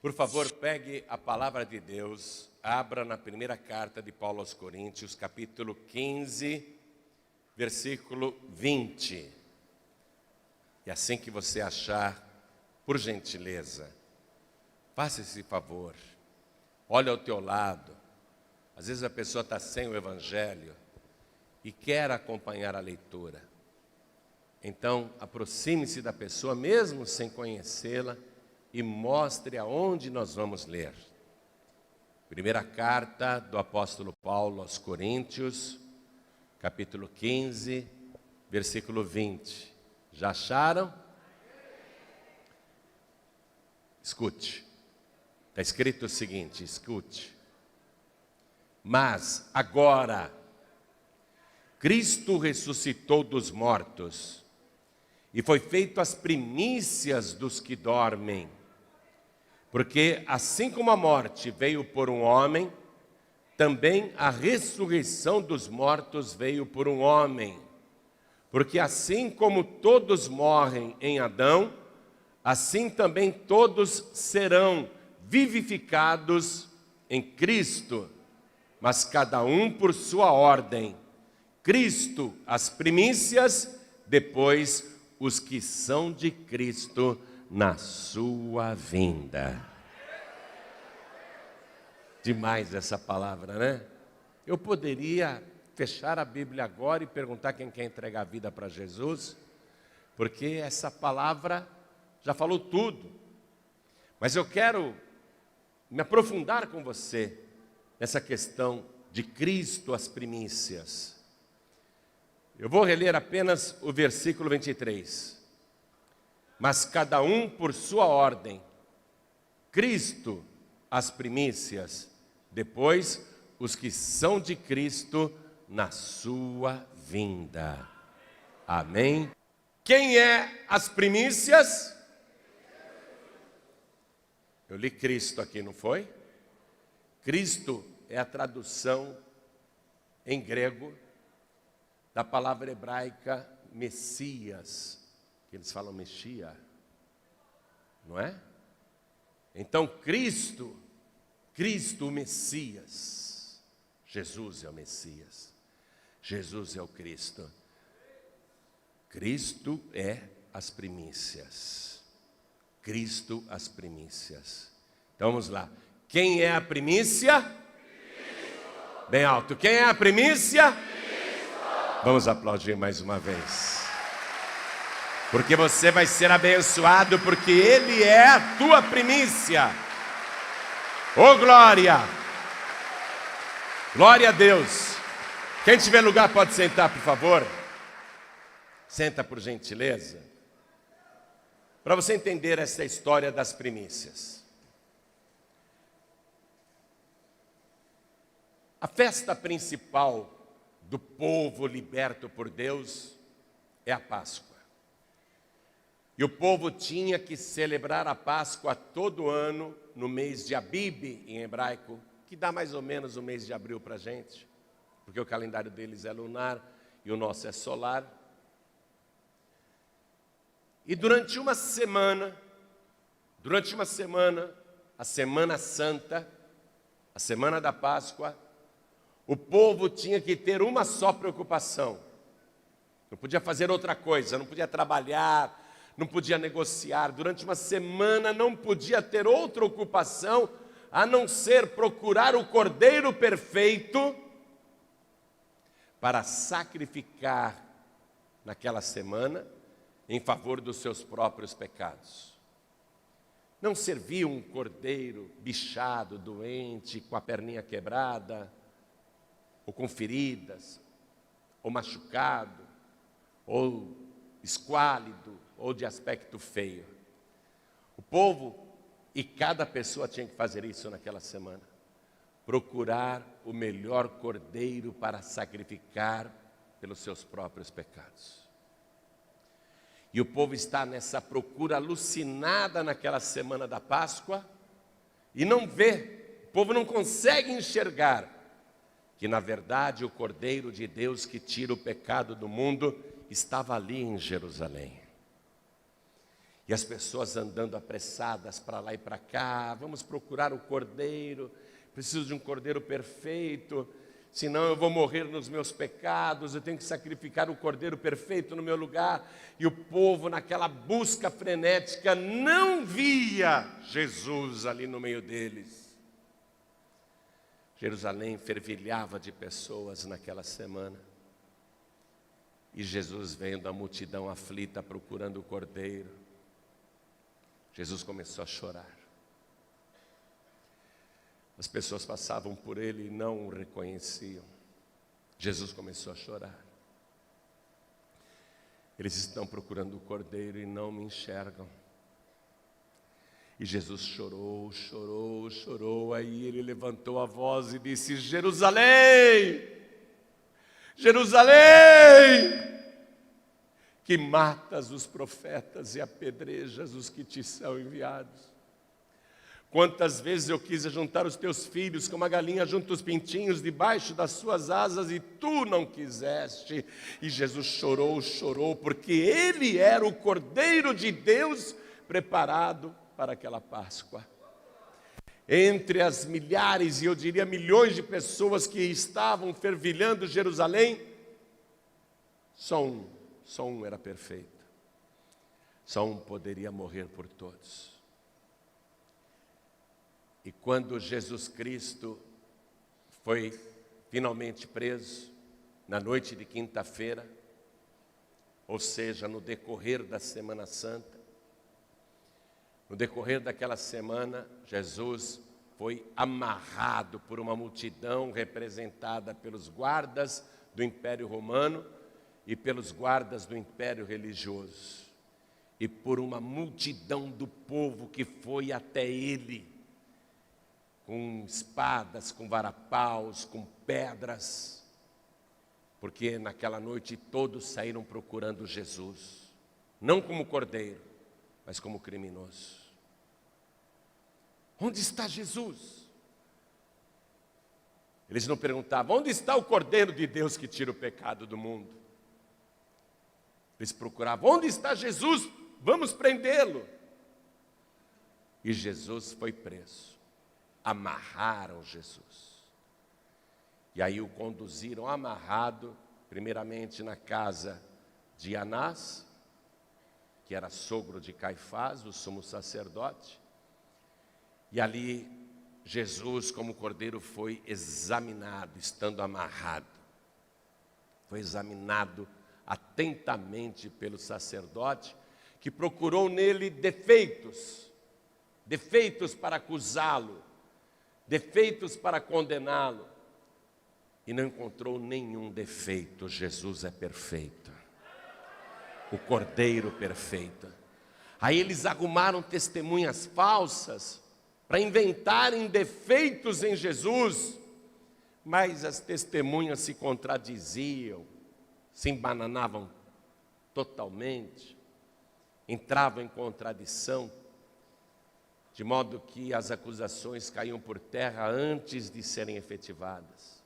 Por favor, pegue a palavra de Deus, abra na primeira carta de Paulo aos Coríntios, capítulo 15, versículo 20. E assim que você achar, por gentileza, faça esse favor, olha ao teu lado. Às vezes a pessoa está sem o Evangelho e quer acompanhar a leitura. Então, aproxime-se da pessoa, mesmo sem conhecê-la, e mostre aonde nós vamos ler. Primeira carta do apóstolo Paulo aos Coríntios, capítulo 15, versículo 20. Já acharam? Escute. Está escrito o seguinte, escute. Mas agora, Cristo ressuscitou dos mortos e foi feito as primícias dos que dormem. Porque assim como a morte veio por um homem, também a ressurreição dos mortos veio por um homem. Porque assim como todos morrem em Adão, assim também todos serão vivificados em Cristo, mas cada um por sua ordem. Cristo as primícias, depois os que são de Cristo na sua vinda. Demais essa palavra, né? Eu poderia fechar a Bíblia agora e perguntar quem quer entregar a vida para Jesus, porque essa palavra já falou tudo. Mas eu quero me aprofundar com você nessa questão de Cristo as primícias. Eu vou reler apenas o versículo 23. Mas cada um por sua ordem, Cristo as primícias, depois os que são de Cristo na sua vinda. Amém? Quem é as primícias? Eu li Cristo aqui, não foi? Cristo é a tradução em grego da palavra hebraica Messias, que eles falam Mexia, não é? Então Cristo o Messias, Jesus é o Messias, Jesus é o Cristo. Cristo é as primícias, Cristo as primícias. Então vamos lá, quem é a primícia? Cristo. Bem alto, quem é a primícia? Cristo. Vamos aplaudir mais uma vez. Porque você vai ser abençoado, porque Ele é a tua primícia. Oh, glória! Glória a Deus. Quem tiver lugar pode sentar, por favor. Senta, por gentileza. Para você entender essa história das primícias. A festa principal do povo liberto por Deus é a Páscoa. E o povo tinha que celebrar a Páscoa todo ano, no mês de Abib, em hebraico, que dá mais ou menos o mês de abril para a gente, porque o calendário deles é lunar e o nosso é solar. E durante uma semana, a Semana Santa, a Semana da Páscoa, o povo tinha que ter uma só preocupação. Não podia fazer outra coisa, não podia trabalhar, não podia negociar. Durante uma semana não podia ter outra ocupação a não ser procurar o cordeiro perfeito para sacrificar naquela semana em favor dos seus próprios pecados. Não servia um cordeiro bichado, doente, com a perninha quebrada, ou com feridas, ou machucado, ou esquálido, ou de aspecto feio. O povo e cada pessoa tinha que fazer isso naquela semana. Procurar o melhor cordeiro para sacrificar pelos seus próprios pecados. E o povo está nessa procura alucinada naquela semana da Páscoa e não vê, o povo não consegue enxergar que na verdade o Cordeiro de Deus que tira o pecado do mundo estava ali em Jerusalém. E as pessoas andando apressadas para lá e para cá, vamos procurar o cordeiro, preciso de um cordeiro perfeito, senão eu vou morrer nos meus pecados, eu tenho que sacrificar o cordeiro perfeito no meu lugar. E o povo, naquela busca frenética, não via Jesus ali no meio deles. Jerusalém fervilhava de pessoas naquela semana. E Jesus, vendo a multidão aflita procurando o cordeiro, Jesus começou a chorar. As pessoas passavam por ele e não o reconheciam. Jesus começou a chorar. Eles estão procurando o cordeiro e não me enxergam. E Jesus chorou, chorou, chorou. Aí ele levantou a voz e disse: Jerusalém, Jerusalém, que matas os profetas e apedrejas os que te são enviados. Quantas vezes eu quis juntar os teus filhos como a galinha junta os pintinhos debaixo das suas asas e tu não quiseste. E Jesus chorou, chorou, porque ele era o Cordeiro de Deus preparado para aquela Páscoa. Entre as milhares e eu diria milhões de pessoas que estavam fervilhando Jerusalém, só um era perfeito. Só um poderia morrer por todos. E quando Jesus Cristo foi finalmente preso, na noite de quinta-feira, ou seja, no decorrer da Semana Santa, no decorrer daquela semana, Jesus foi amarrado por uma multidão representada pelos guardas do Império Romano e pelos guardas do Império Religioso, e por uma multidão do povo que foi até ele, com espadas, com varapaus, com pedras, porque naquela noite todos saíram procurando Jesus, não como cordeiro, mas como criminoso. Onde está Jesus? Eles não perguntavam: onde está o Cordeiro de Deus que tira o pecado do mundo? Eles procuravam: onde está Jesus? Vamos prendê-lo. E Jesus foi preso. Amarraram Jesus. E aí o conduziram amarrado, primeiramente na casa de Anás, que era sogro de Caifás, o sumo sacerdote. E ali Jesus, como cordeiro, foi examinado, estando amarrado. Foi examinado atentamente pelo sacerdote, que procurou nele defeitos para acusá-lo, defeitos para condená-lo, e não encontrou nenhum defeito. Jesus é perfeito, o Cordeiro perfeito. Aí eles arrumaram testemunhas falsas para inventarem defeitos em Jesus, mas as testemunhas se contradiziam, se embananavam totalmente, entravam em contradição, de modo que as acusações caíam por terra antes de serem efetivadas.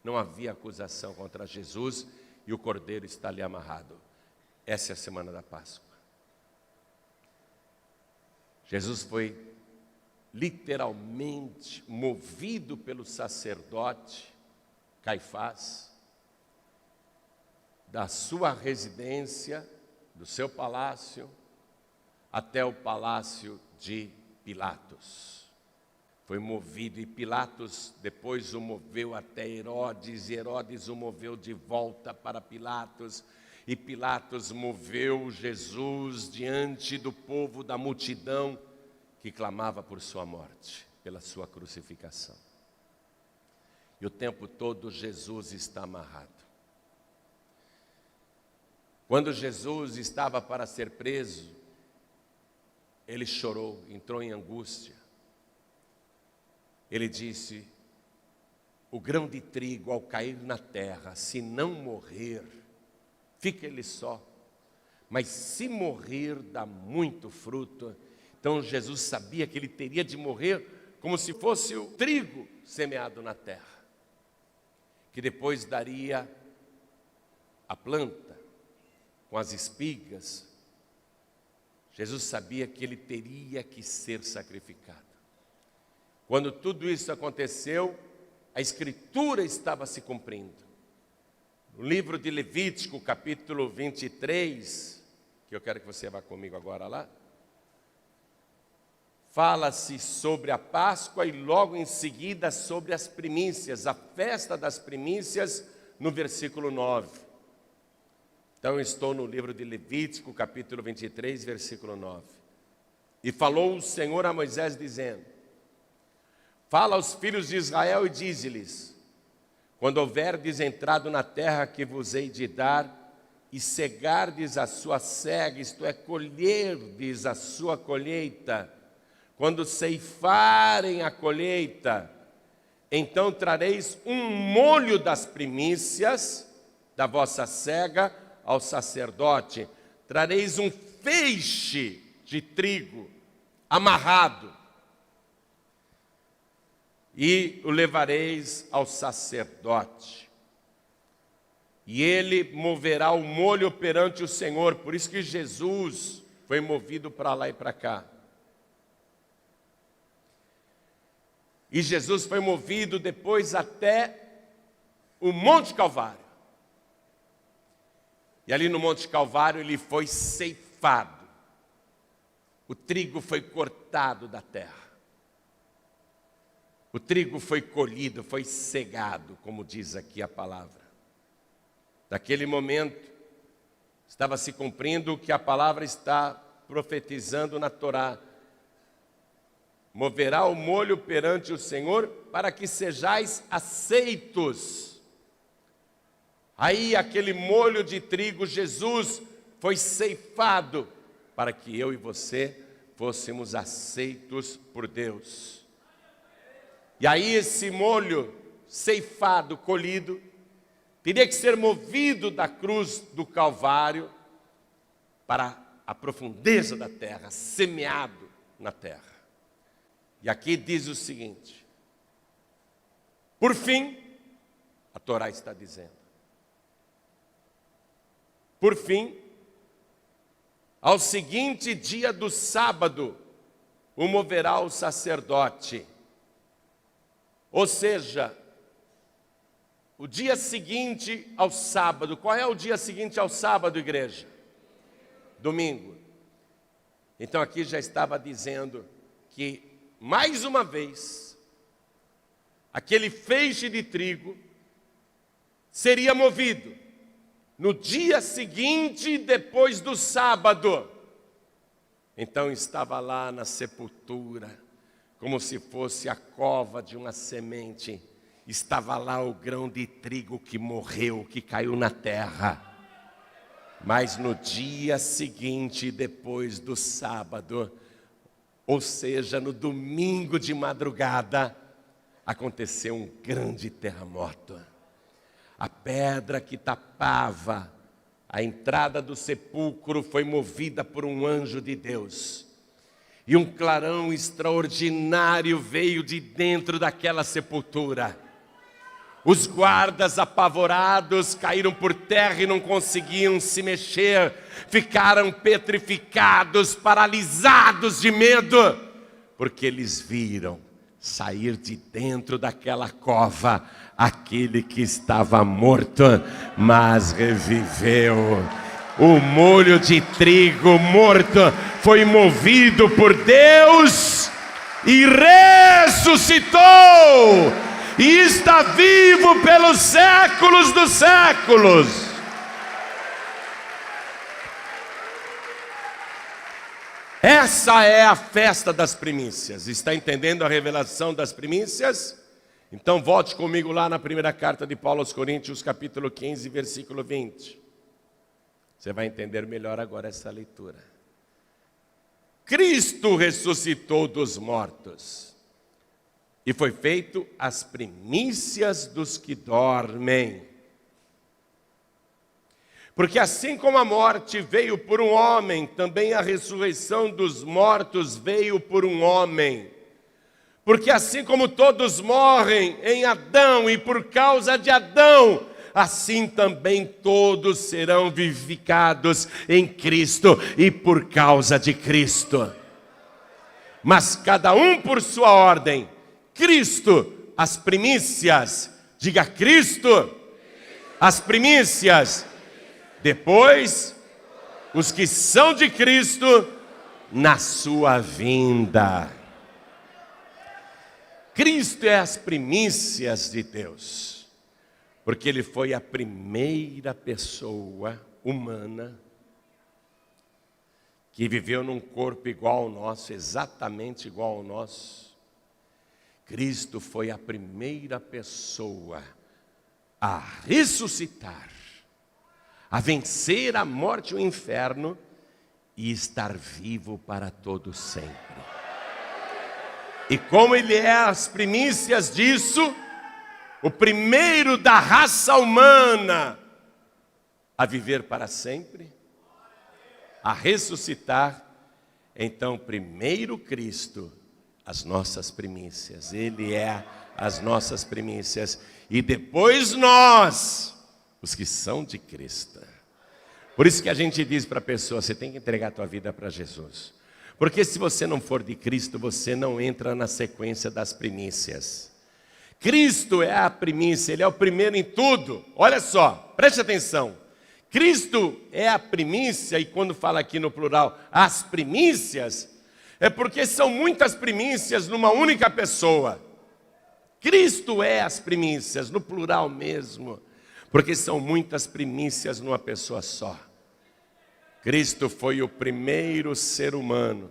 Não havia acusação contra Jesus e o Cordeiro está ali amarrado. Essa é a semana da Páscoa. Jesus foi literalmente movido pelo sacerdote Caifás, da sua residência, do seu palácio, até o palácio de Pilatos. Foi movido, e Pilatos depois o moveu até Herodes, e Herodes o moveu de volta para Pilatos, e Pilatos moveu Jesus diante do povo, da multidão que clamava por sua morte, pela sua crucificação. E o tempo todo Jesus está amarrado. Quando Jesus estava para ser preso, ele chorou, entrou em angústia. Ele disse: o grão de trigo ao cair na terra, se não morrer, fica ele só, mas se morrer, dá muito fruto. Então Jesus sabia que ele teria de morrer como se fosse o trigo semeado na terra, que depois daria a planta com as espigas. Jesus sabia que ele teria que ser sacrificado. Quando tudo isso aconteceu, a Escritura estava se cumprindo. No livro de Levítico, capítulo 23, que eu quero que você vá comigo agora lá, fala-se sobre a Páscoa e logo em seguida sobre as primícias, a festa das primícias, no versículo 9. Então, eu estou no livro de Levítico, capítulo 23, versículo 9. E falou o Senhor a Moisés, dizendo: fala aos filhos de Israel e dize-lhes: quando houverdes entrado na terra que vos hei de dar, e cegardes a sua cega, isto é, colherdes a sua colheita, quando ceifarem a colheita, então trareis um molho das primícias da vossa cega ao sacerdote, trareis um feixe de trigo amarrado, e o levareis ao sacerdote. E ele moverá o molho perante o Senhor. Por isso que Jesus foi movido para lá e para cá. E Jesus foi movido depois até o Monte Calvário. E ali no Monte Calvário ele foi ceifado. O trigo foi cortado da terra. O trigo foi colhido, foi cegado, como diz aqui a palavra. Naquele momento, estava se cumprindo o que a palavra está profetizando na Torá. Moverá o molho perante o Senhor para que sejais aceitos. Aí aquele molho de trigo, Jesus foi ceifado para que eu e você fôssemos aceitos por Deus. E aí esse molho ceifado, colhido, teria que ser movido da cruz do Calvário para a profundeza da terra, semeado na terra. E aqui diz o seguinte: por fim, a Torá está dizendo, por fim, ao seguinte dia do sábado, o moverá o sacerdote. Ou seja, o dia seguinte ao sábado. Qual é o dia seguinte ao sábado, igreja? Domingo. Então aqui já estava dizendo que, mais uma vez, aquele feixe de trigo seria movido no dia seguinte, depois do sábado. Então estava lá na sepultura, como se fosse a cova de uma semente, estava lá o grão de trigo que morreu, que caiu na terra. Mas no dia seguinte, depois do sábado, ou seja, no domingo de madrugada, aconteceu um grande terremoto. A pedra que tapava a entrada do sepulcro foi movida por um anjo de Deus. E um clarão extraordinário veio de dentro daquela sepultura. Os guardas apavorados caíram por terra e não conseguiam se mexer. Ficaram petrificados, paralisados de medo, porque eles viram sair de dentro daquela cova aquele que estava morto, mas reviveu. O molho de trigo morto foi movido por Deus e ressuscitou, e está vivo pelos séculos dos séculos. Essa é a festa das primícias. Está entendendo a revelação das primícias? Então volte comigo lá na primeira carta de Paulo aos Coríntios, capítulo 15, versículo 20. Você vai entender melhor agora essa leitura. Cristo ressuscitou dos mortos e foi feito as primícias dos que dormem. Porque assim como a morte veio por um homem, também a ressurreição dos mortos veio por um homem. Porque assim como todos morrem em Adão, e por causa de Adão, assim também todos serão vivificados em Cristo e por causa de Cristo. Mas cada um por sua ordem. Cristo, as primícias. Diga Cristo, as primícias. Depois, os que são de Cristo na sua vinda. Cristo é as primícias de Deus, porque Ele foi a primeira pessoa humana que viveu num corpo igual ao nosso, exatamente igual ao nosso. Cristo foi a primeira pessoa a ressuscitar, a vencer a morte e o inferno e estar vivo para todo sempre. E como Ele é as primícias disso, o primeiro da raça humana a viver para sempre, a ressuscitar, então primeiro Cristo, as nossas primícias. Ele é as nossas primícias. E depois nós, os que são de Cristo. Por isso que a gente diz para a pessoa, você tem que entregar a tua vida para Jesus. Porque se você não for de Cristo, você não entra na sequência das primícias. Cristo é a primícia, Ele é o primeiro em tudo. Olha só, preste atenção. Cristo é a primícia, e quando fala aqui no plural, as primícias, é porque são muitas primícias numa única pessoa. Cristo é as primícias, no plural mesmo, porque são muitas primícias numa pessoa só. Cristo foi o primeiro ser humano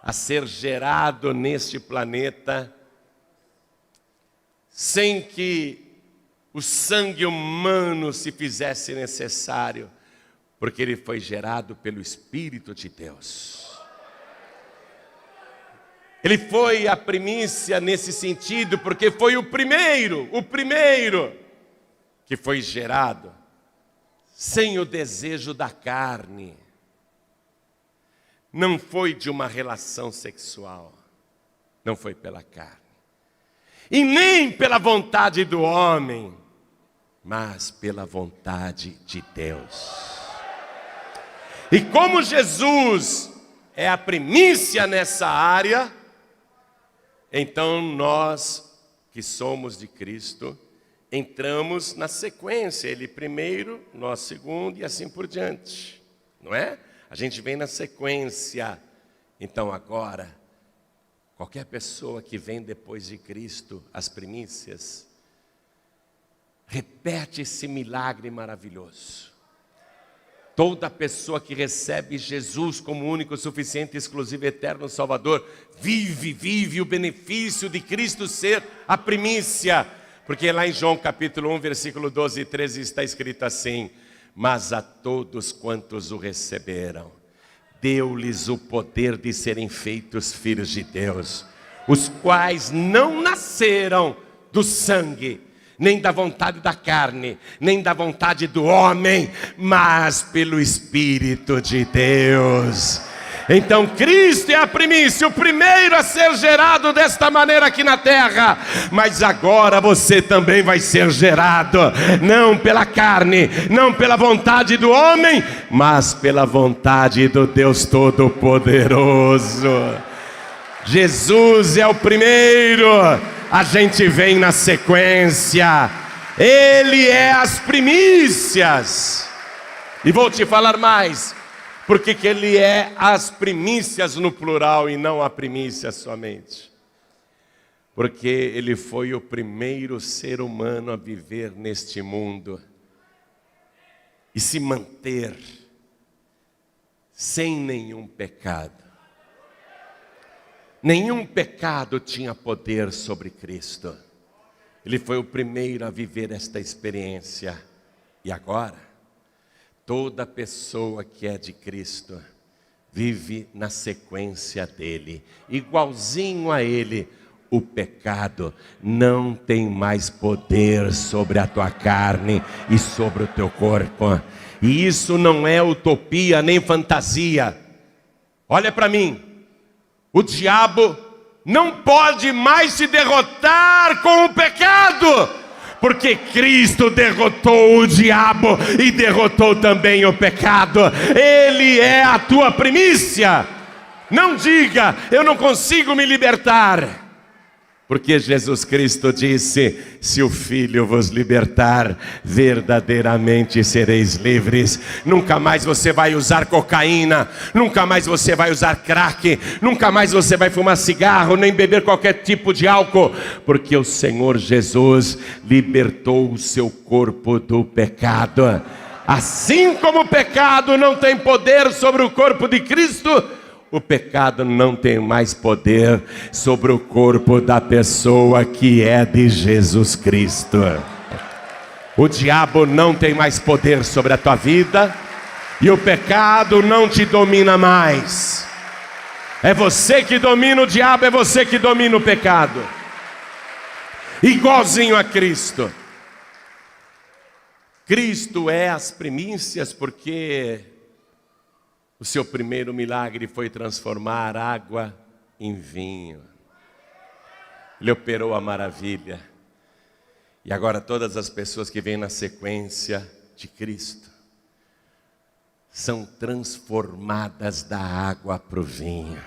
a ser gerado neste planeta, sem que o sangue humano se fizesse necessário, porque Ele foi gerado pelo Espírito de Deus. Ele foi a primícia nesse sentido, porque foi o primeiro que foi gerado sem o desejo da carne. Não foi de uma relação sexual, não foi pela carne, e nem pela vontade do homem, mas pela vontade de Deus. E como Jesus é a primícia nessa área, então nós que somos de Cristo, entramos na sequência, Ele primeiro, nós segundo e assim por diante, não é? A gente vem na sequência. Então agora, qualquer pessoa que vem depois de Cristo, as primícias, repete esse milagre maravilhoso. Toda pessoa que recebe Jesus como único, suficiente, exclusivo, eterno Salvador, vive o benefício de Cristo ser a primícia. Porque lá em João capítulo 1, versículo 12 e 13 está escrito assim: mas a todos quantos o receberam, deu-lhes o poder de serem feitos filhos de Deus, os quais não nasceram do sangue, nem da vontade da carne, nem da vontade do homem, mas pelo Espírito de Deus. Então Cristo é a primícia, o primeiro a ser gerado desta maneira aqui na terra. Mas agora você também vai ser gerado, não pela carne, não pela vontade do homem, mas pela vontade do Deus Todo-Poderoso. Jesus é o primeiro, a gente vem na sequência. Ele é as primícias. E vou te falar mais. Por que Ele é as primícias no plural e não a primícia somente? Porque Ele foi o primeiro ser humano a viver neste mundo e se manter sem nenhum pecado. Nenhum pecado tinha poder sobre Cristo. Ele foi o primeiro a viver esta experiência. E agora, toda pessoa que é de Cristo vive na sequência dele, igualzinho a ele. O pecado não tem mais poder sobre a tua carne e sobre o teu corpo. E isso não é utopia nem fantasia. Olha para mim, o diabo não pode mais te derrotar com o pecado, Porque Cristo derrotou o diabo e derrotou também o pecado. Ele é a tua primícia. Não diga, eu não consigo me libertar. Porque Jesus Cristo disse: se o Filho vos libertar, verdadeiramente sereis livres. Nunca mais você vai usar cocaína, nunca mais você vai usar crack, nunca mais você vai fumar cigarro, nem beber qualquer tipo de álcool, porque o Senhor Jesus libertou o seu corpo do pecado. Assim como o pecado não tem poder sobre o corpo de Cristo, o pecado não tem mais poder sobre o corpo da pessoa que é de Jesus Cristo. O diabo não tem mais poder sobre a tua vida, e o pecado não te domina mais. É você que domina o diabo, é você que domina o pecado. Igualzinho a Cristo. Cristo é as primícias porque o seu primeiro milagre foi transformar água em vinho. Ele operou a maravilha. E agora todas as pessoas que vêm na sequência de Cristo são transformadas da água para o vinho.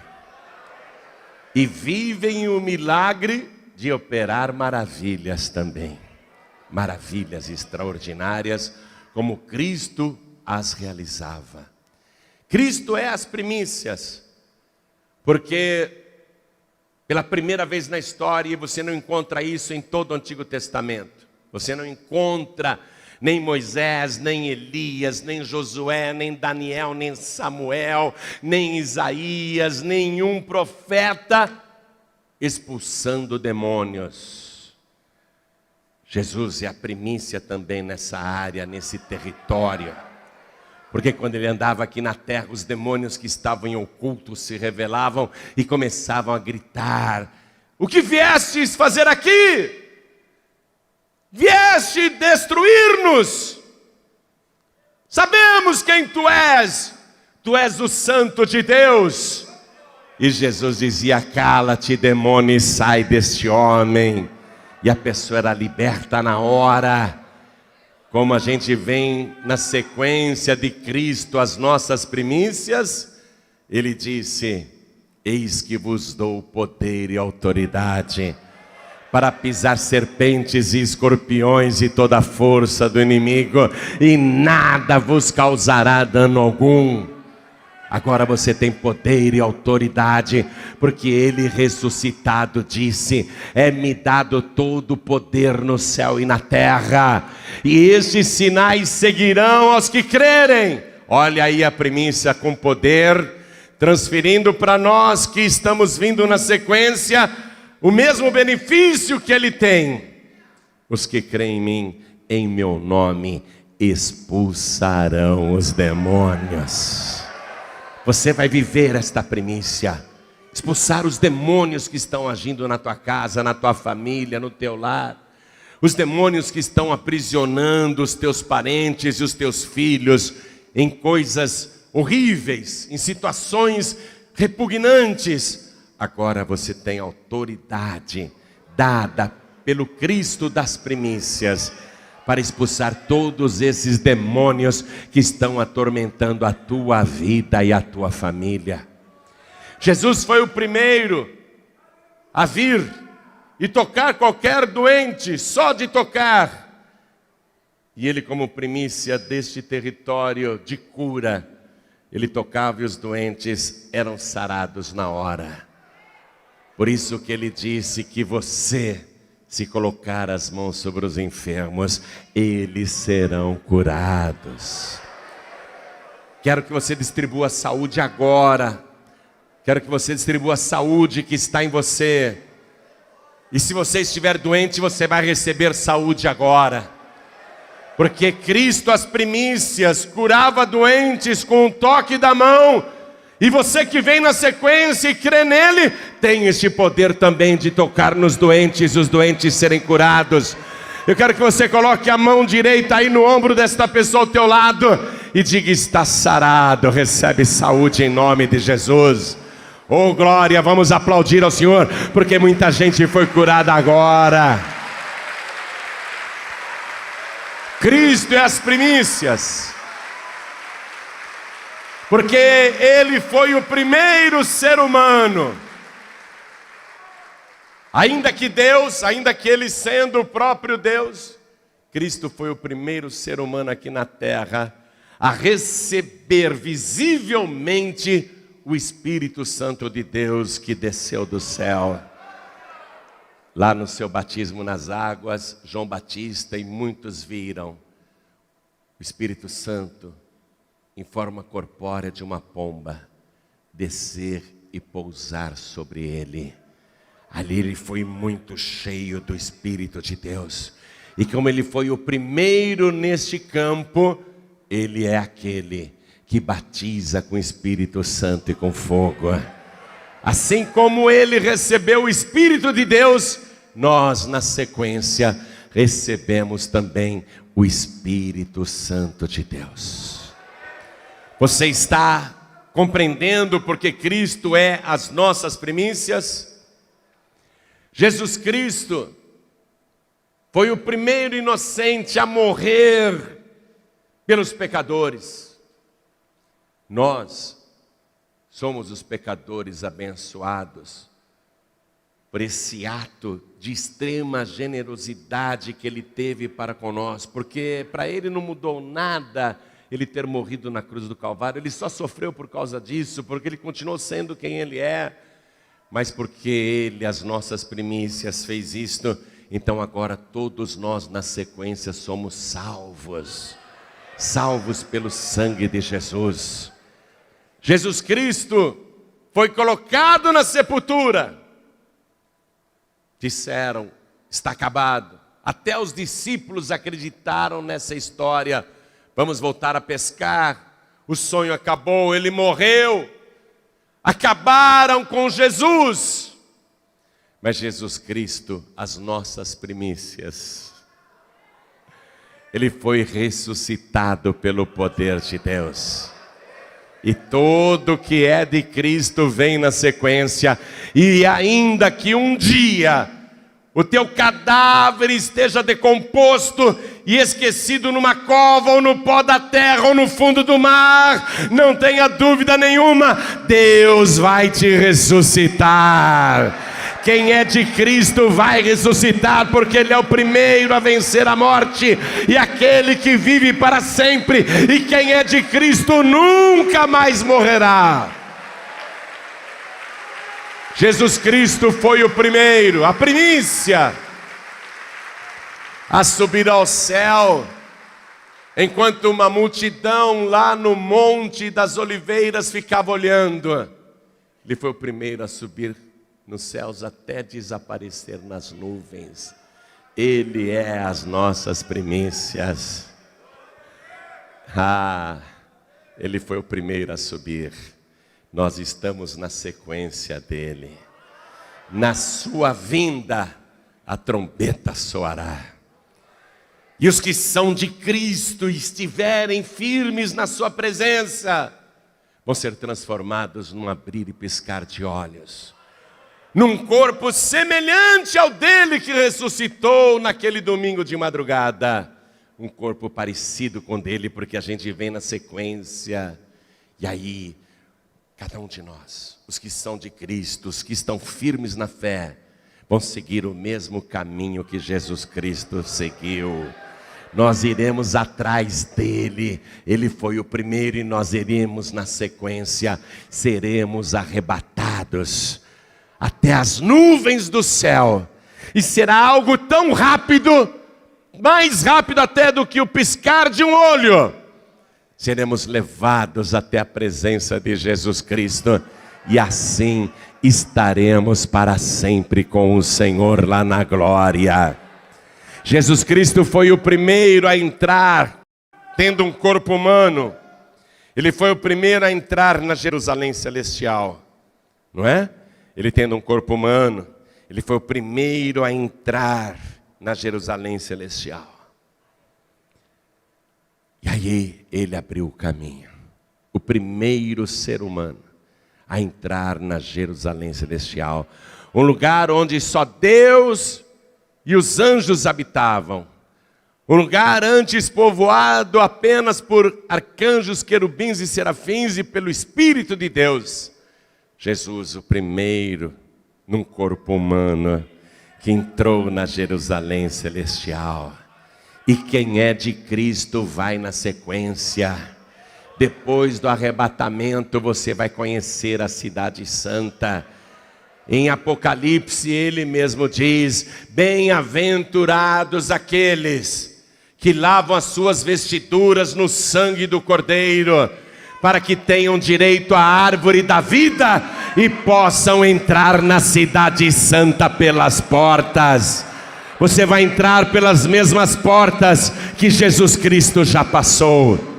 E vivem o milagre de operar maravilhas também. Maravilhas extraordinárias, como Cristo as realizava. Cristo é as primícias, porque pela primeira vez na história, e você não encontra isso em todo o Antigo Testamento, você não encontra nem Moisés, nem Elias, nem Josué, nem Daniel, nem Samuel, nem Isaías, nenhum profeta expulsando demônios. Jesus é a primícia também nessa área, nesse território. Porque quando ele andava aqui na terra, os demônios que estavam em oculto se revelavam e começavam a gritar: o que viestes fazer aqui? Vieste destruir-nos? Sabemos quem tu és o Santo de Deus. E Jesus dizia: cala-te, demônio, e sai deste homem. E a pessoa era liberta na hora. Como a gente vem na sequência de Cristo, as nossas primícias, ele disse: eis que vos dou poder e autoridade para pisar serpentes e escorpiões e toda a força do inimigo, e nada vos causará dano algum. Agora você tem poder e autoridade, porque ele ressuscitado disse: é-me dado todo o poder no céu e na terra, e estes sinais seguirão aos que crerem. Olha aí a primícia com poder, transferindo para nós que estamos vindo na sequência, o mesmo benefício que ele tem. Os que creem em mim, em meu nome, expulsarão os demônios. Você vai viver esta primícia, expulsar os demônios que estão agindo na tua casa, na tua família, no teu lar. Os demônios que estão aprisionando os teus parentes e os teus filhos em coisas horríveis, em situações repugnantes. Agora você tem autoridade dada pelo Cristo das primícias para expulsar todos esses demônios que estão atormentando a tua vida e a tua família. Jesus foi o primeiro a vir e tocar qualquer doente, só de tocar. E ele, como primícia deste território de cura, ele tocava e os doentes eram sarados na hora. Por isso que ele disse que você, se colocar as mãos sobre os enfermos, eles serão curados. Quero que você distribua a saúde agora. Quero que você distribua a saúde que está em você. E se você estiver doente, você vai receber saúde agora. Porque Cristo, as primícias, curava doentes com um toque da mão. E você que vem na sequência e crê nele, tem este poder também de tocar nos doentes e os doentes serem curados. Eu quero que você coloque a mão direita aí no ombro desta pessoa ao teu lado e diga: está sarado, recebe saúde em nome de Jesus. Oh glória, vamos aplaudir ao Senhor, porque muita gente foi curada agora. Cristo é as primícias. Porque Ele foi o primeiro ser humano. Ainda que Deus, ainda que Ele sendo o próprio Deus, Cristo foi o primeiro ser humano aqui na terra a receber visivelmente o Espírito Santo de Deus que desceu do céu. Lá no seu batismo nas águas, João Batista e muitos viram o Espírito Santo em forma corpórea de uma pomba descer e pousar sobre ele. Ali ele foi muito cheio do Espírito de Deus. E como ele foi o primeiro neste campo, ele é aquele que batiza com o Espírito Santo e com fogo. Assim como ele recebeu o Espírito de Deus, nós na sequência recebemos também o Espírito Santo de Deus. Você está compreendendo porque Cristo é as nossas primícias? Jesus Cristo foi o primeiro inocente a morrer pelos pecadores. Nós somos os pecadores abençoados por esse ato de extrema generosidade que Ele teve para conosco, porque para Ele não mudou nada Ele ter morrido na cruz do Calvário. Ele só sofreu por causa disso, porque Ele continuou sendo quem Ele é. Mas porque Ele, as nossas primícias, fez isto, então agora todos nós na sequência somos salvos. Salvos pelo sangue de Jesus. Jesus Cristo foi colocado na sepultura. Disseram, está acabado. Até os discípulos acreditaram nessa história. Vamos voltar a pescar. O sonho acabou, ele morreu. Acabaram com Jesus. Mas Jesus Cristo, as nossas primícias, Ele foi ressuscitado pelo poder de Deus. E tudo que é de Cristo vem na sequência. E ainda que um dia o teu cadáver esteja decomposto e esquecido numa cova, ou no pó da terra, ou no fundo do mar, não tenha dúvida nenhuma, Deus vai te ressuscitar. Quem é de Cristo vai ressuscitar, porque Ele é o primeiro a vencer a morte, e aquele que vive para sempre. E quem é de Cristo nunca mais morrerá. Jesus Cristo foi o primeiro, a primícia, a subir ao céu, enquanto uma multidão lá no Monte das Oliveiras ficava olhando. Ele foi o primeiro a subir nos céus até desaparecer nas nuvens. Ele é as nossas primícias. Ele foi o primeiro a subir. Nós estamos na sequência dele. Na sua vinda, a trombeta soará. E os que são de Cristo e estiverem firmes na sua presença, vão ser transformados num abrir e piscar de olhos, num corpo semelhante ao dele que ressuscitou naquele domingo de madrugada. Um corpo parecido com o dele, porque a gente vem na sequência. E aí, cada um de nós, os que são de Cristo, os que estão firmes na fé, vão seguir o mesmo caminho que Jesus Cristo seguiu. Nós iremos atrás dele. Ele foi o primeiro e nós iremos na sequência. Seremos arrebatados até as nuvens do céu. E será algo tão rápido, mais rápido até do que o piscar de um olho. Seremos levados até a presença de Jesus Cristo. E assim estaremos para sempre com o Senhor lá na glória. Jesus Cristo foi o primeiro a entrar, tendo um corpo humano. Ele foi o primeiro a entrar na Jerusalém celestial, não é? Ele tendo um corpo humano, ele foi o primeiro a entrar na Jerusalém celestial. E aí ele abriu o caminho. O primeiro ser humano a entrar na Jerusalém celestial. Um lugar onde só Deus e os anjos habitavam. Um lugar antes povoado apenas por arcanjos, querubins e serafins e pelo Espírito de Deus. Jesus, o primeiro num corpo humano que entrou na Jerusalém celestial. E quem é de Cristo vai na sequência. Depois do arrebatamento você vai conhecer a cidade santa. Em Apocalipse ele mesmo diz: bem-aventurados aqueles que lavam as suas vestiduras no sangue do Cordeiro, para que tenham direito à árvore da vida e possam entrar na cidade santa pelas portas. Você vai entrar pelas mesmas portas que Jesus Cristo já passou.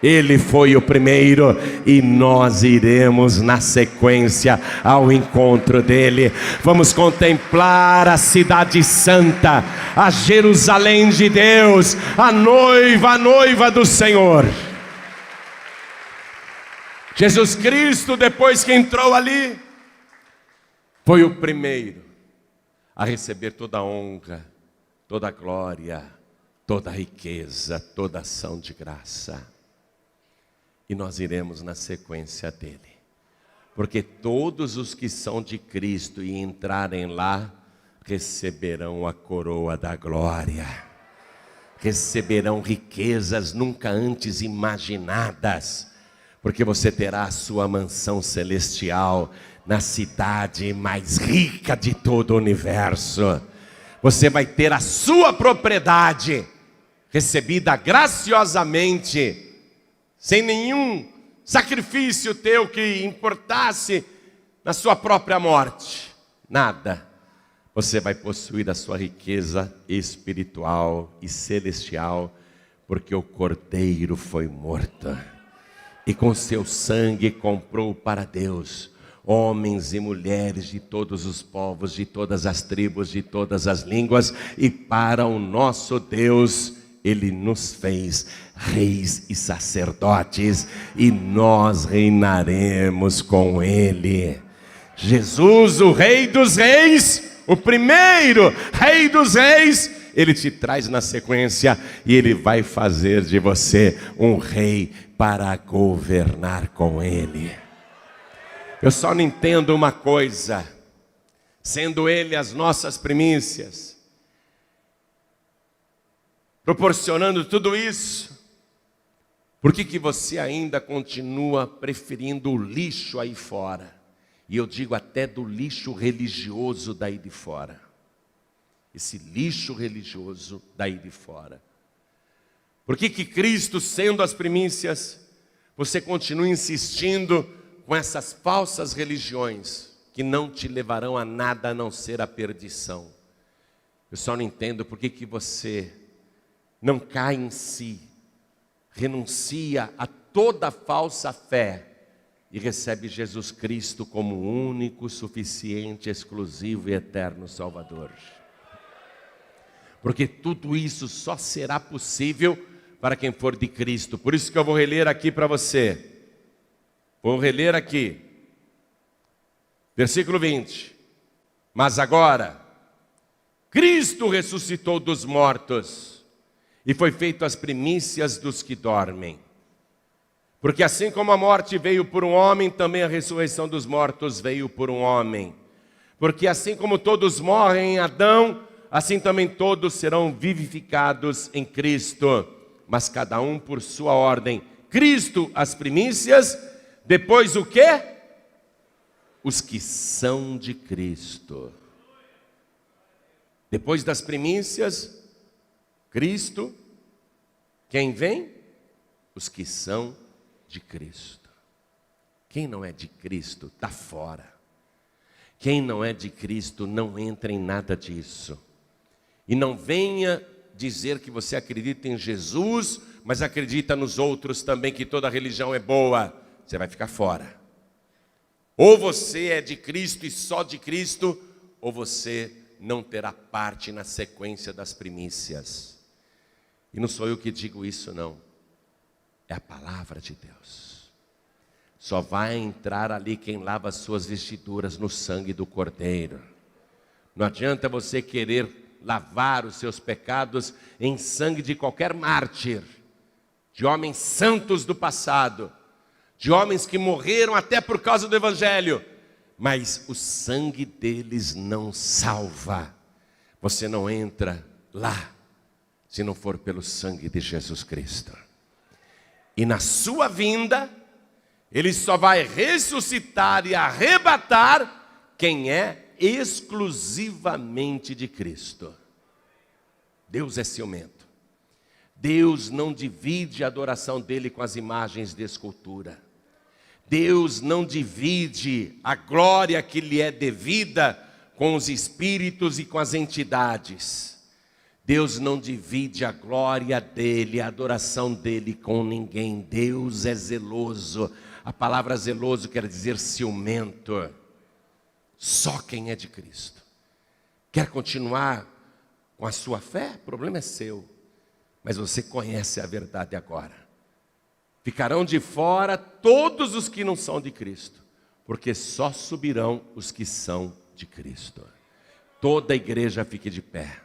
Ele foi o primeiro e nós iremos na sequência ao encontro dele. Vamos contemplar a cidade santa, a Jerusalém de Deus, a noiva do Senhor. Jesus Cristo, depois que entrou ali, foi o primeiro a receber toda a honra, toda a glória, toda a riqueza, toda a ação de graça. E nós iremos na sequência dele, porque todos os que são de Cristo e entrarem lá, receberão a coroa da glória, receberão riquezas nunca antes imaginadas, porque você terá a sua mansão celestial na cidade mais rica de todo o universo. Você vai ter a sua propriedade recebida graciosamente, sem nenhum sacrifício teu que importasse na sua própria morte. Nada. Você vai possuir a sua riqueza espiritual e celestial, porque o Cordeiro foi morto. E com seu sangue comprou para Deus homens e mulheres de todos os povos, de todas as tribos, de todas as línguas. E para o nosso Deus Ele nos fez reis e sacerdotes, e nós reinaremos com Ele. Jesus, o Rei dos Reis, o primeiro Rei dos Reis, Ele te traz na sequência, e Ele vai fazer de você um rei para governar com Ele. Eu só não entendo uma coisa: sendo Ele as nossas primícias, proporcionando tudo isso, por que você ainda continua preferindo o lixo aí fora? E eu digo até do lixo religioso daí de fora. Esse lixo religioso daí de fora. Por que Cristo, sendo as primícias, você continua insistindo com essas falsas religiões que não te levarão a nada a não ser a perdição? Eu só não entendo por que você não cai em si, renuncia a toda falsa fé e recebe Jesus Cristo como único, suficiente, exclusivo e eterno Salvador. Porque tudo isso só será possível para quem for de Cristo. Por isso que eu vou reler aqui para você. Vou reler aqui. Versículo 20. Mas agora, Cristo ressuscitou dos mortos e foi feito as primícias dos que dormem. Porque assim como a morte veio por um homem, também a ressurreição dos mortos veio por um homem. Porque assim como todos morrem em Adão, assim também todos serão vivificados em Cristo. Mas cada um por sua ordem. Cristo as primícias, depois o quê? Os que são de Cristo. Depois das primícias, Cristo. Quem vem? Os que são de Cristo. Quem não é de Cristo está fora. Quem não é de Cristo não entra em nada disso. E não venha dizer que você acredita em Jesus, mas acredita nos outros também, que toda religião é boa. Você vai ficar fora. Ou você é de Cristo e só de Cristo, ou você não terá parte na sequência das primícias. E não sou eu que digo isso, não. É a palavra de Deus. Só vai entrar ali quem lava as suas vestiduras no sangue do Cordeiro. Não adianta você querer lavar os seus pecados em sangue de qualquer mártir, de homens santos do passado, de homens que morreram até por causa do Evangelho, mas o sangue deles não salva. Você não entra lá se não for pelo sangue de Jesus Cristo. E na sua vinda, Ele só vai ressuscitar e arrebatar quem é exclusivamente de Cristo. Deus é ciumento. Deus não divide a adoração dele com as imagens de escultura. Deus não divide a glória que lhe é devida com os espíritos e com as entidades. Deus não divide a glória dele, a adoração dele com ninguém. Deus é zeloso. A palavra zeloso quer dizer ciumento. Só quem é de Cristo. Quer continuar com a sua fé? O problema é seu. Mas você conhece a verdade agora. Ficarão de fora todos os que não são de Cristo, porque só subirão os que são de Cristo. Toda a igreja fique de pé.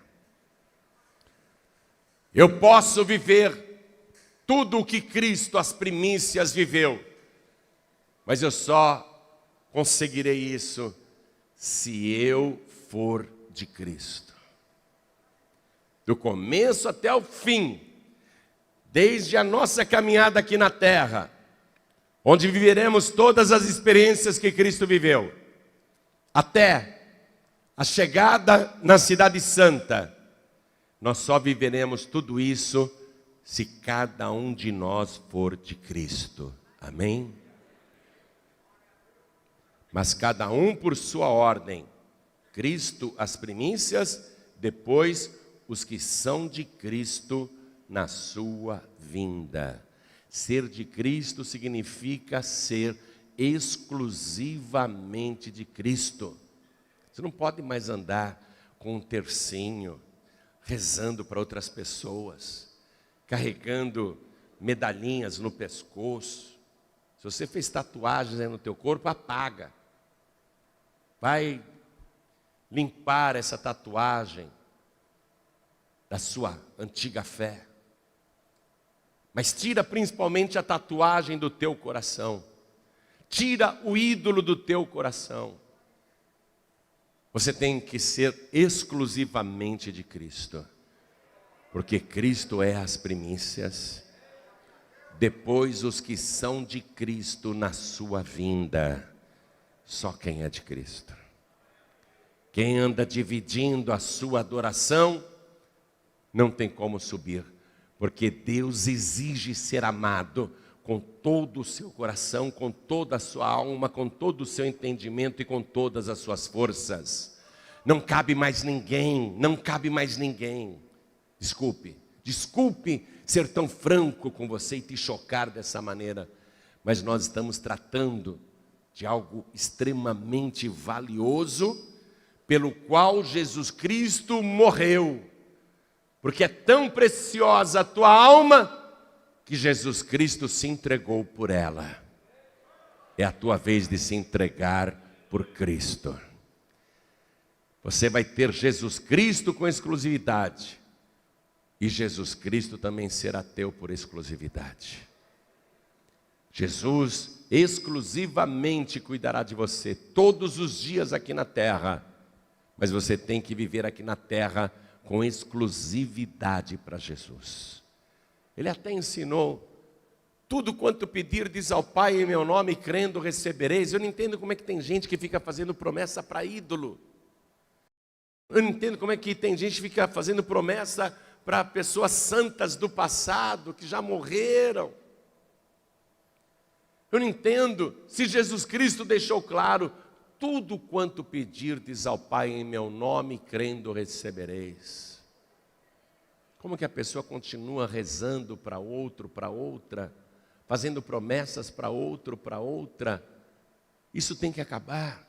Eu posso viver tudo o que Cristo, as primícias, viveu, mas eu só conseguirei isso se eu for de Cristo. Do começo até o fim, desde a nossa caminhada aqui na terra, onde viveremos todas as experiências que Cristo viveu, até a chegada na Cidade Santa, nós só viveremos tudo isso se cada um de nós for de Cristo. Amém? Mas cada um por sua ordem. Cristo as primícias, depois os que são de Cristo na sua vinda. Ser de Cristo significa ser exclusivamente de Cristo. Você não pode mais andar com um tercinho, rezando para outras pessoas, carregando medalhinhas no pescoço. Se você fez tatuagens aí no teu corpo, apaga. Vai limpar essa tatuagem da sua antiga fé. Mas tira principalmente a tatuagem do teu coração. Tira o ídolo do teu coração. Você tem que ser exclusivamente de Cristo. Porque Cristo é as primícias. Depois os que são de Cristo na sua vinda. Só quem é de Cristo. Quem anda dividindo a sua adoração, não tem como subir. Porque Deus exige ser amado com todo o seu coração, com toda a sua alma, com todo o seu entendimento e com todas as suas forças. Não cabe mais ninguém, não cabe mais ninguém. Desculpe ser tão franco com você e te chocar dessa maneira, mas nós estamos tratando de algo extremamente valioso, pelo qual Jesus Cristo morreu. Porque é tão preciosa a tua alma, que Jesus Cristo se entregou por ela. É a tua vez de se entregar por Cristo. Você vai ter Jesus Cristo com exclusividade. E Jesus Cristo também será teu por exclusividade. Jesus exclusivamente cuidará de você todos os dias aqui na terra. Mas você tem que viver aqui na terra com exclusividade para Jesus. Ele até ensinou: tudo quanto pedirdes ao Pai em meu nome, crendo recebereis. Eu não entendo como é que tem gente que fica fazendo promessa para ídolo. Eu não entendo como é que tem gente que fica fazendo promessa para pessoas santas do passado, que já morreram. Eu não entendo se Jesus Cristo deixou claro: tudo quanto pedirdes ao Pai em meu nome, crendo recebereis. Como que a pessoa continua rezando para outro, para outra, fazendo promessas para outro, para outra? Isso tem que acabar.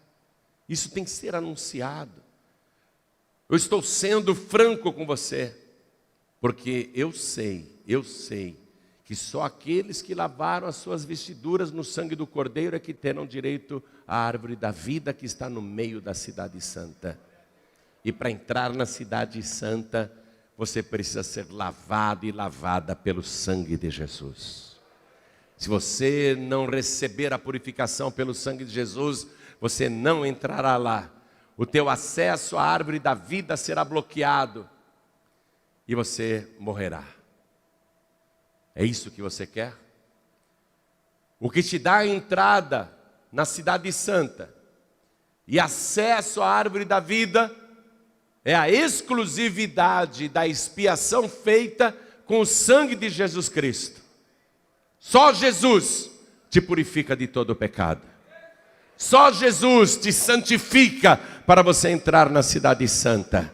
Isso tem que ser anunciado. Eu estou sendo franco com você, porque eu sei que só aqueles que lavaram as suas vestiduras no sangue do Cordeiro é que terão direito à árvore da vida que está no meio da Cidade Santa. E para entrar na cidade santa, você precisa ser lavado e lavada pelo sangue de Jesus. Se você não receber a purificação pelo sangue de Jesus, você não entrará lá. O teu acesso à árvore da vida será bloqueado e você morrerá. É isso que você quer? O que te dá a entrada na cidade santa e acesso à árvore da vida é a exclusividade da expiação feita com o sangue de Jesus Cristo. Só Jesus te purifica de todo o pecado. Só Jesus te santifica para você entrar na cidade santa.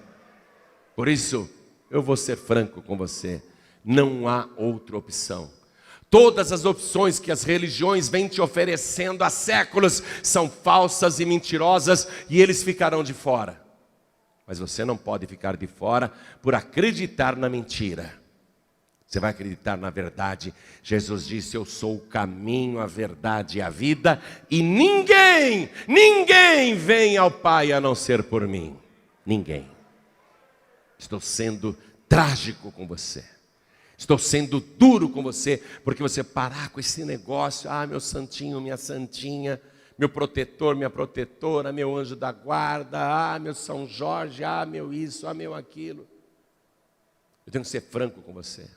Por isso, eu vou ser franco com você. Não há outra opção. Todas as opções que as religiões vêm te oferecendo há séculos são falsas e mentirosas e eles ficarão de fora. Mas você não pode ficar de fora por acreditar na mentira. Você vai acreditar na verdade. Jesus disse: eu sou o caminho, a verdade e a vida, e ninguém vem ao Pai a não ser por mim. Ninguém. Estou sendo trágico com você. Estou sendo duro com você, porque você parar com esse negócio. Ah, meu santinho, minha santinha, meu protetor, minha protetora, meu anjo da guarda, ah, meu São Jorge, ah, meu isso, ah, meu aquilo. Eu tenho que ser franco com você.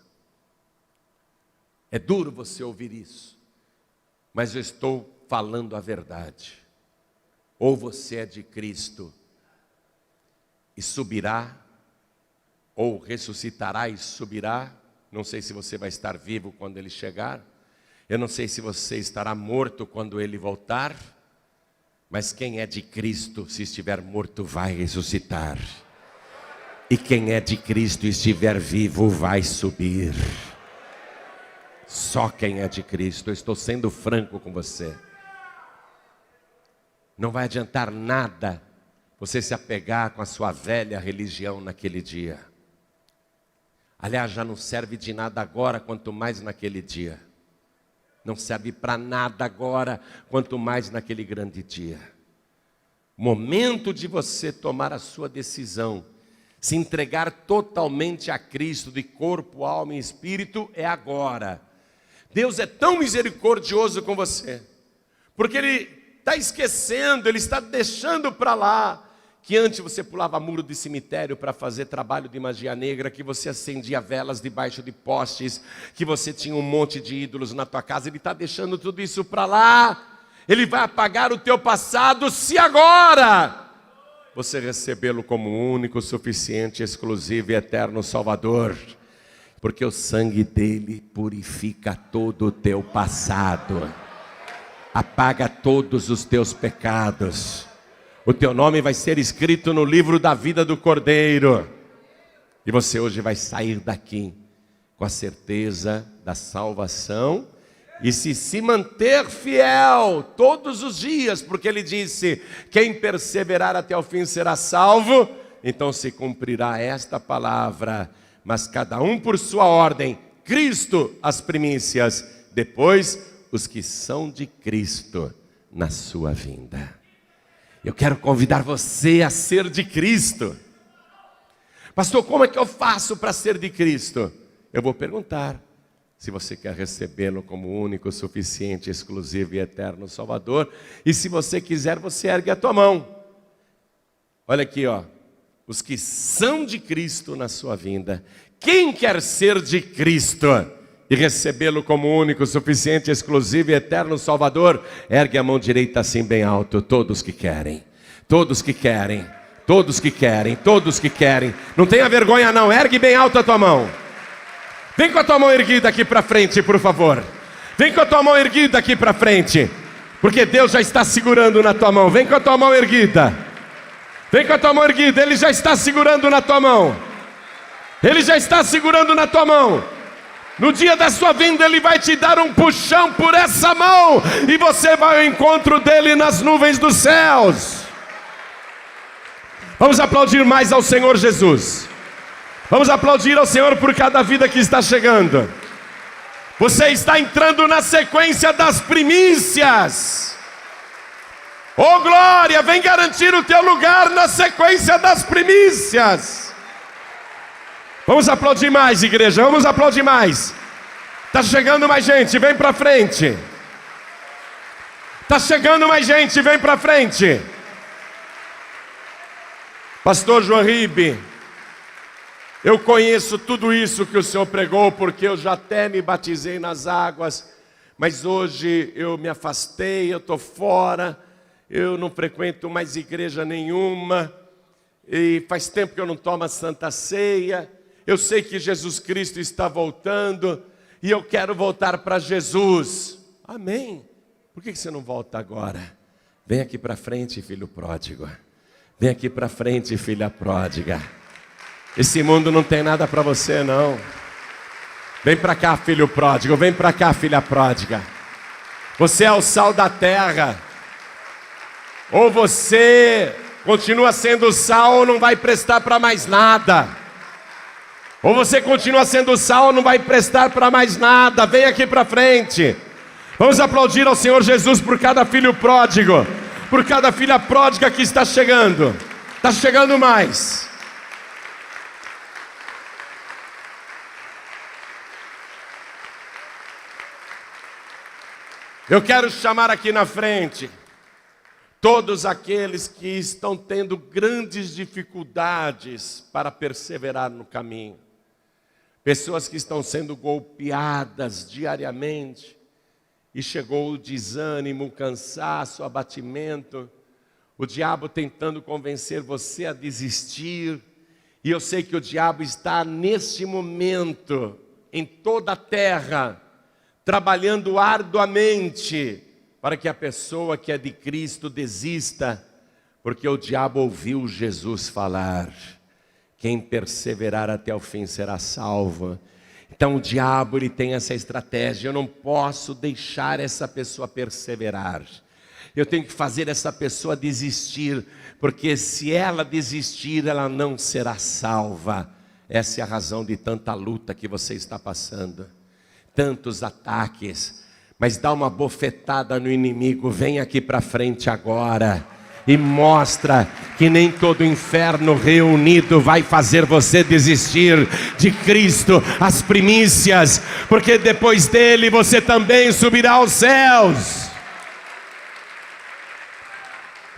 É duro você ouvir isso, mas eu estou falando a verdade. Ou você é de Cristo e subirá, ou ressuscitará e subirá. Não sei se você vai estar vivo quando Ele chegar. Eu não sei se você estará morto quando Ele voltar. Mas quem é de Cristo, se estiver morto, vai ressuscitar. E quem é de Cristo e estiver vivo, vai subir. Só quem é de Cristo. Eu estou sendo franco com você. Não vai adiantar nada você se apegar com a sua velha religião naquele dia. Aliás, já não serve de nada agora, quanto mais naquele dia. Não serve para nada agora, quanto mais naquele grande dia. Momento de você tomar a sua decisão, se entregar totalmente a Cristo, de corpo, alma e espírito, é agora. Deus é tão misericordioso com você, porque Ele está esquecendo, Ele está deixando para lá, que antes você pulava muro de cemitério para fazer trabalho de magia negra, que você acendia velas debaixo de postes, que você tinha um monte de ídolos na tua casa. Ele está deixando tudo isso para lá. Ele vai apagar o teu passado se agora você recebê-lo como único, suficiente, exclusivo e eterno Salvador. Porque o sangue dele purifica todo o teu passado, apaga todos os teus pecados. O teu nome vai ser escrito no livro da vida do Cordeiro. E você hoje vai sair daqui com a certeza da salvação. E se manter fiel todos os dias, porque Ele disse: quem perseverar até o fim será salvo. Então se cumprirá esta palavra. Mas cada um por sua ordem. Cristo as primícias, depois os que são de Cristo na sua vinda. Eu quero convidar você a ser de Cristo. Pastor, como é que eu faço para ser de Cristo? Eu vou perguntar. Se você quer recebê-lo como único, suficiente, exclusivo e eterno Salvador. E se você quiser, você ergue a tua mão. Olha aqui, ó. Os que são de Cristo na sua vinda. Quem quer ser de Cristo e recebê-lo como único, suficiente, exclusivo e eterno Salvador, ergue a mão direita assim bem alto. Todos que querem, todos que querem, todos que querem, todos que querem. Não tenha vergonha não, ergue bem alto a tua mão. Vem com a tua mão erguida aqui para frente, por favor. Vem com a tua mão erguida aqui para frente, porque Deus já está segurando na tua mão. Vem com a tua mão erguida. Vem com a tua mão erguida, Ele já está segurando na tua mão. Ele já está segurando na tua mão. No dia da sua vinda Ele vai te dar um puxão por essa mão, e você vai ao encontro dEle nas nuvens dos céus. Vamos aplaudir mais ao Senhor Jesus. Vamos aplaudir ao Senhor por cada vida que está chegando. Você está entrando na sequência das primícias. Oh glória, vem garantir o teu lugar na sequência das primícias. Vamos aplaudir mais, igreja, vamos aplaudir mais. Está chegando mais gente, vem para frente. Está chegando mais gente, vem para frente. Pastor João Ribe, eu conheço tudo isso que o Senhor pregou, porque eu já até me batizei nas águas, mas hoje eu me afastei, eu estou fora, eu não frequento mais igreja nenhuma, e faz tempo que eu não tomo a Santa Ceia. Eu sei que Jesus Cristo está voltando, e eu quero voltar para Jesus. Amém. Por que você não volta agora? Vem aqui para frente, filho pródigo. Vem aqui para frente, filha pródiga. Esse mundo não tem nada para você, não. Vem para cá, filho pródigo. Vem para cá, filha pródiga. Você é o sal da terra. Ou você continua sendo sal ou não vai prestar para mais nada. Ou você continua sendo sal ou não vai prestar para mais nada. Vem aqui para frente. Vamos aplaudir ao Senhor Jesus por cada filho pródigo, por cada filha pródiga que está chegando. Está chegando mais. Eu quero chamar aqui na frente todos aqueles que estão tendo grandes dificuldades para perseverar no caminho. Pessoas que estão sendo golpeadas diariamente. E chegou o desânimo, o cansaço, o abatimento, o diabo tentando convencer você a desistir. E eu sei que o diabo está neste momento, em toda a terra, trabalhando arduamente para que a pessoa que é de Cristo desista, porque o diabo ouviu Jesus falar: quem perseverar até o fim será salvo. Então o diabo, ele tem essa estratégia: eu não posso deixar essa pessoa perseverar, eu tenho que fazer essa pessoa desistir, porque se ela desistir, ela não será salva. Essa é a razão de tanta luta que você está passando, tantos ataques. Mas dá uma bofetada no inimigo, vem aqui para frente agora e mostra que nem todo o inferno reunido vai fazer você desistir de Cristo, as primícias, porque depois dele você também subirá aos céus.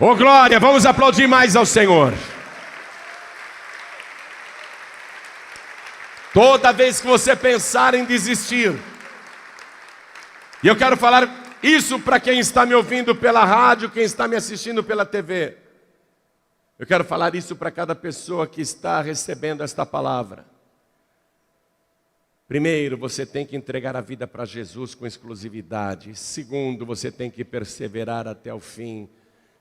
Oh glória, vamos aplaudir mais ao Senhor. Toda vez que você pensar em desistir, e eu quero falar isso para quem está me ouvindo pela rádio, quem está me assistindo pela TV. Eu quero falar isso para cada pessoa que está recebendo esta palavra. Primeiro, você tem que entregar a vida para Jesus com exclusividade. Segundo, você tem que perseverar até o fim.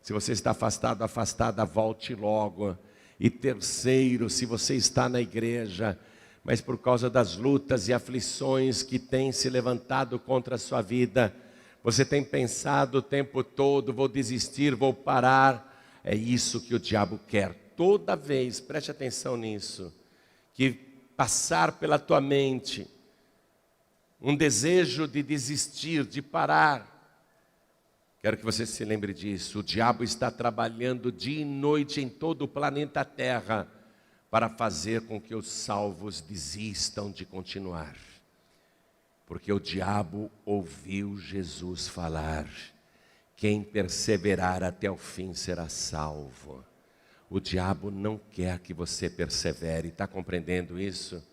Se você está afastado, afastada, volte logo. E terceiro, se você está na igreja, mas por causa das lutas e aflições que têm se levantado contra a sua vida, você tem pensado o tempo todo: vou desistir, vou parar. É isso que o diabo quer. Toda vez, preste atenção nisso, que passar pela tua mente um desejo de desistir, de parar, quero que você se lembre disso: o diabo está trabalhando dia e noite em todo o planeta Terra para fazer com que os salvos desistam de continuar. Porque o diabo ouviu Jesus falar: quem perseverar até o fim será salvo. O diabo não quer que você persevere, está compreendendo isso?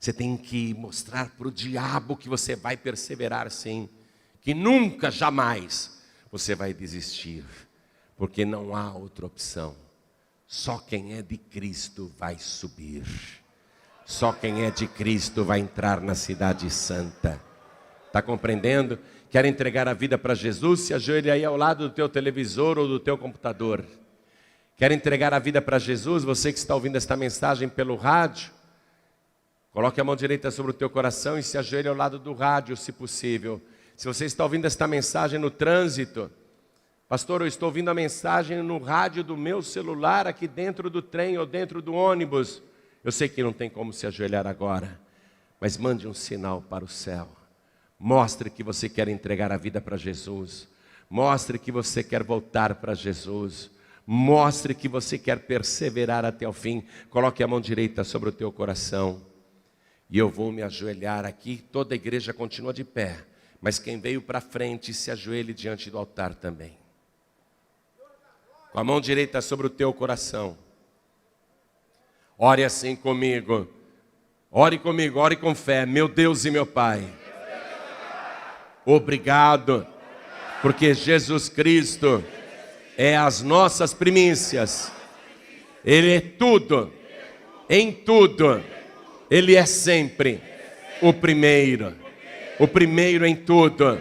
Você tem que mostrar para o diabo que você vai perseverar sim, que nunca, jamais você vai desistir, porque não há outra opção. Só quem é de Cristo vai subir. Só quem é de Cristo vai entrar na cidade santa. Está compreendendo? Quer entregar a vida para Jesus? Se ajoelhe aí ao lado do teu televisor ou do teu computador. Quer entregar a vida para Jesus? Você que está ouvindo esta mensagem pelo rádio, coloque a mão direita sobre o teu coração e se ajoelhe ao lado do rádio, se possível. Se você está ouvindo esta mensagem no trânsito: pastor, eu estou ouvindo a mensagem no rádio do meu celular aqui dentro do trem ou dentro do ônibus. Eu sei que não tem como se ajoelhar agora, mas mande um sinal para o céu. Mostre que você quer entregar a vida para Jesus. Mostre que você quer voltar para Jesus. Mostre que você quer perseverar até o fim. Coloque a mão direita sobre o teu coração. E eu vou me ajoelhar aqui. Toda a igreja continua de pé. Mas quem veio para frente, se ajoelhe diante do altar também. Com a mão direita sobre o teu coração. Ore assim comigo. Ore comigo, ore com fé. Meu Deus e meu Pai, obrigado, porque Jesus Cristo é as nossas primícias. Ele é tudo, em tudo. Ele é sempre o primeiro em tudo,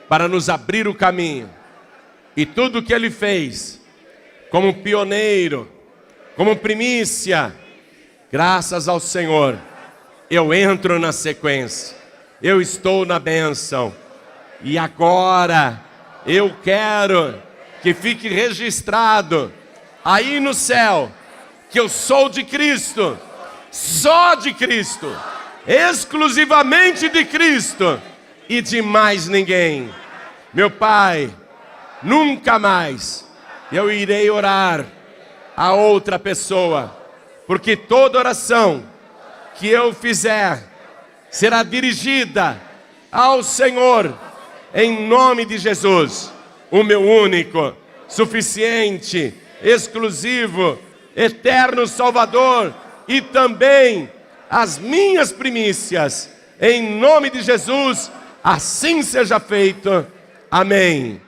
para nos abrir o caminho. E tudo que Ele fez, como pioneiro, como primícia, graças ao Senhor, eu entro na sequência, eu estou na bênção. E agora, eu quero que fique registrado aí no céu, que eu sou de Cristo, só de Cristo, exclusivamente de Cristo e de mais ninguém. Meu Pai, nunca mais eu irei orar a outra pessoa, porque toda oração que eu fizer será dirigida ao Senhor, em nome de Jesus, o meu único, suficiente, exclusivo, eterno Salvador, e também as minhas primícias, em nome de Jesus, assim seja feito. Amém.